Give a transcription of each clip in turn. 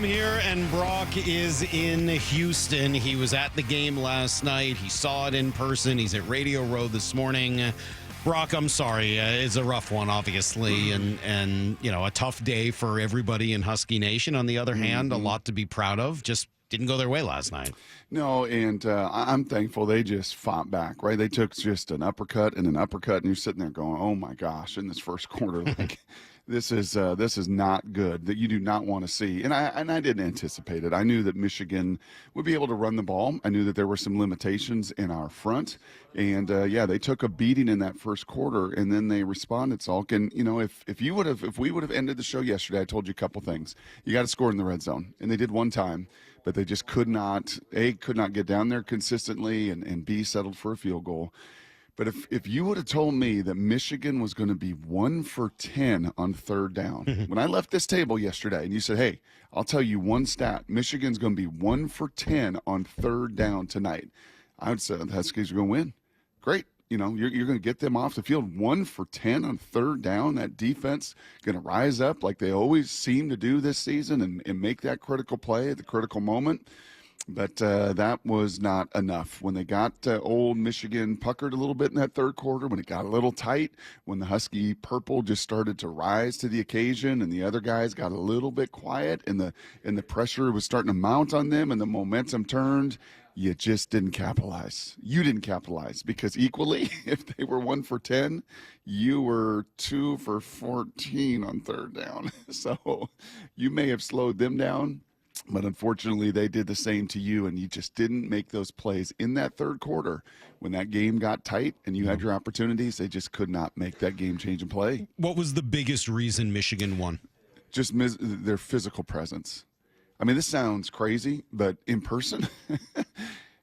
here, and Brock is in Houston. He was at the game last night. He saw it in person. He's at Radio Row this morning. Brock, I'm sorry. It's a rough one, obviously, and you know, a tough day for everybody in Husky Nation. On the other hand, a lot to be proud of. Just didn't go their way last night. No, and I'm thankful they just fought back, right? They took just an uppercut, and you're sitting there going, oh, my gosh, in this first quarter, like – This is not good, that you do not want to see. And I didn't anticipate it. I knew that Michigan would be able to run the ball. I knew that there were some limitations in our front. And, they took a beating in that first quarter, and then they responded, Salk. And, you know, if we would have ended the show yesterday, I told you a couple things. You got to score in the red zone. And they did one time, but they just could not get down there consistently, and B, settled for a field goal. But if you would have told me that Michigan was going to be 1 for 10 on third down, when I left this table yesterday and you said, hey, I'll tell you one stat, Michigan's going to be 1 for 10 on third down tonight, I would say the Huskies are going to win. Great. You know, you're going to get them off the field 1 for 10 on third down. That defense going to rise up like they always seem to do this season and make that critical play at the critical moment. But that was not enough. When they got old Michigan puckered a little bit in that third quarter, when it got a little tight, when the Husky purple just started to rise to the occasion and the other guys got a little bit quiet and the pressure was starting to mount on them and the momentum turned, you just didn't capitalize. You didn't capitalize because equally, if they were 1 for 10, you were 2 for 14 on third down. So you may have slowed them down. But unfortunately, they did the same to you, and you just didn't make those plays in that third quarter. When that game got tight and you had your opportunities, they just could not make that game-changing play. What was the biggest reason Michigan won? Just their physical presence. I mean, this sounds crazy, but in person,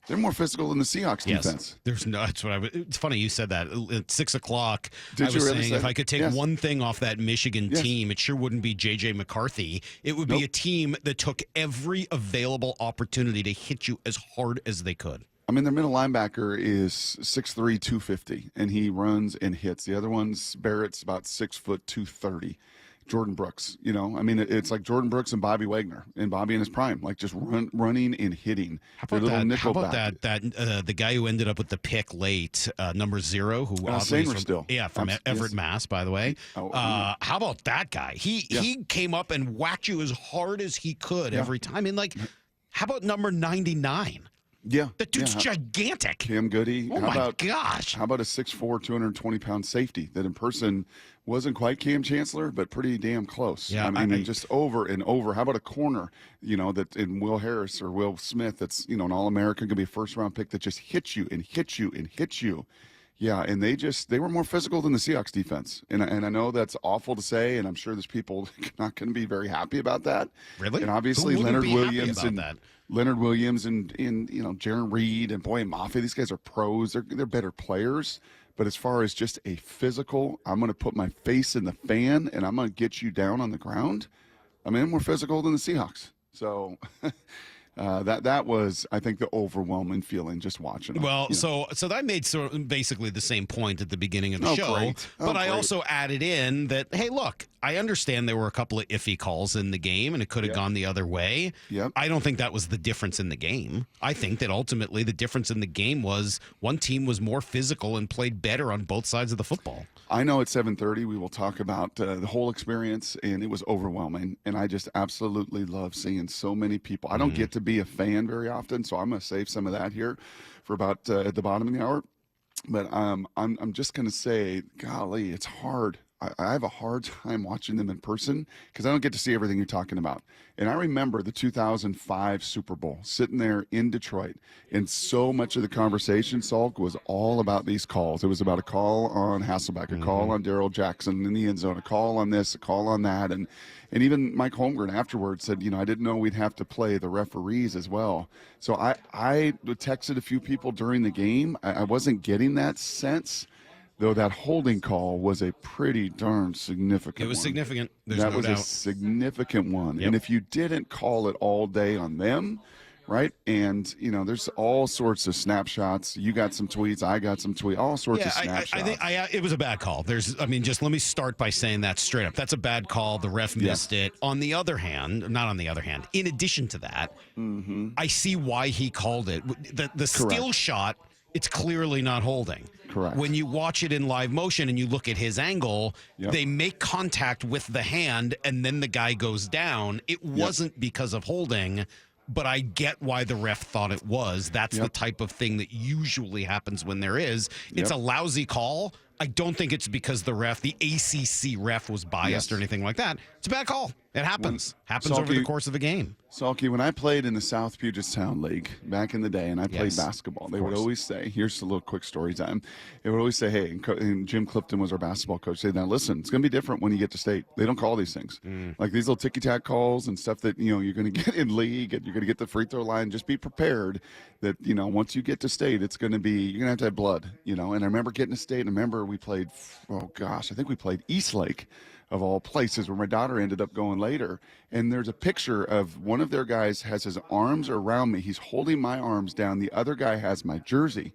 they're more physical than the Seahawks defense. There's no. It's funny you said that. At 6 o'clock, I was saying say if I could take one thing off that Michigan team, it sure wouldn't be J.J. McCarthy. It would be a team that took every available opportunity to hit you as hard as they could. I mean, their middle linebacker is 6'3", 250, and he runs and hits. The other one's Barrett's about 6 foot 230. Jordan Brooks, you know, I mean, it's like Jordan Brooks and Bobby Wagner, and Bobby in his prime, like just running and hitting. How about that? The guy who ended up with the pick late, number 0, who from Everett, Mass, by the way. How about that guy? He came up and whacked you as hard as he could every time. And like, how about number 99? Yeah. That dude's gigantic. Cam Goody. Oh, my gosh. How about a 6'4", 220-pound safety that in person wasn't quite Cam Chancellor, but pretty damn close. Yeah, I mean, just over and over. How about a corner, you know, that in Will Harris or Will Smith that's, you know, an All-American, could be a first-round pick that just hits you and hits you and hits you. Yeah, and they were more physical than the Seahawks defense. And I know that's awful to say, and I'm sure there's people not going to be very happy about that. Really? And obviously Leonard Williams and you know, Jaron Reed and Mafia, these guys are pros. They're better players. But as far as just a physical, I'm going to put my face in the fan and I'm going to get you down on the ground. I mean, more physical than the Seahawks. So that was, I think, the overwhelming feeling just watching them. Well, so that made basically the same point at the beginning of the show. But I also added in that, hey, look, I understand there were a couple of iffy calls in the game, and it could have gone the other way. Yep. I don't think that was the difference in the game. I think that ultimately the difference in the game was one team was more physical and played better on both sides of the football. I know at 7:30 we will talk about the whole experience, and it was overwhelming. And I just absolutely love seeing so many people. I don't get to be a fan very often, so I'm going to save some of that here for about at the bottom of the hour. But I'm just going to say, golly, it's hard. I have a hard time watching them in person because I don't get to see everything you're talking about. And I remember the 2005 Super Bowl, sitting there in Detroit, and so much of the conversation, Salk, was all about these calls. It was about a call on Hasselbeck, a call on Darrell Jackson in the end zone, a call on this, a call on that. And even Mike Holmgren afterwards said, you know, I didn't know we'd have to play the referees as well. So I texted a few people during the game. I wasn't getting that sense. Though that holding call was a pretty darn significant one. It was significant. There's that no was doubt. A significant one. Yep. And if you didn't call it all day on them, right? And there's all sorts of snapshots. You got some tweets, I got some tweets, all sorts of snapshots. I think it was a bad call. Just let me start by saying that straight up. That's a bad call. The ref missed it. On the other hand, not on the other hand, in addition to that, I see why he called it. The still shot, it's clearly not holding. Correct. When you watch it in live motion and you look at his angle, they make contact with the hand and then the guy goes down. It wasn't because of holding, but I get why the ref thought it was. That's the type of thing that usually happens when there is. It's a lousy call. I don't think it's because the ACC ref was biased or anything like that. It's a bad call. It happens. Happens over the course of a game. Salky, when I played in the South Puget Sound League back in the day, and I played basketball, they would always say, here's a little quick story time. They would always say, hey, and Jim Clifton was our basketball coach, say, now listen, it's going to be different when you get to state. They don't call these things. Like these little ticky-tack calls and stuff that, you're going to get in league and you're going to get the free throw line. Just be prepared that, once you get to state, it's going to be, you're going to have blood, And I remember getting to state, and I remember we played, I think we played Eastlake, of all places, where my daughter ended up going later. And there's a picture of one of their guys has his arms around me. He's holding my arms down. The other guy has my jersey.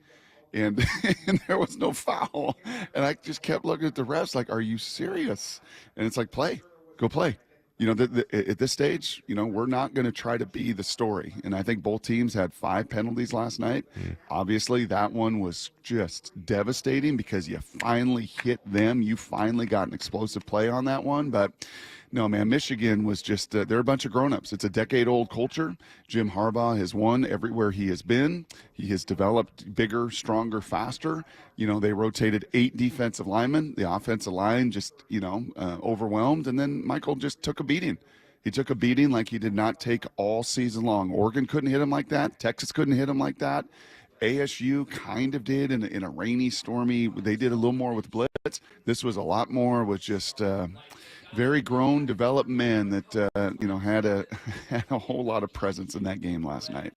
And, and there was no foul. And I just kept looking at the refs like, are you serious? And it's like, go play. At this stage, we're not going to try to be the story. And I think both teams had 5 penalties last night. Obviously, that one was just devastating because you finally hit them. You finally got an explosive play on that one. But no, man, Michigan was just, they're a bunch of grown-ups. It's a decade-old culture. Jim Harbaugh has won everywhere he has been. He has developed bigger, stronger, faster. They rotated 8 defensive linemen. The offensive line just, overwhelmed. And then Michael just took a beating. He took a beating like he did not take all season long. Oregon couldn't hit him like that. Texas couldn't hit him like that. ASU kind of did in a rainy, stormy. They did a little more with blitz. This was a lot more with just very grown, developed men that had a whole lot of presence in that game last night.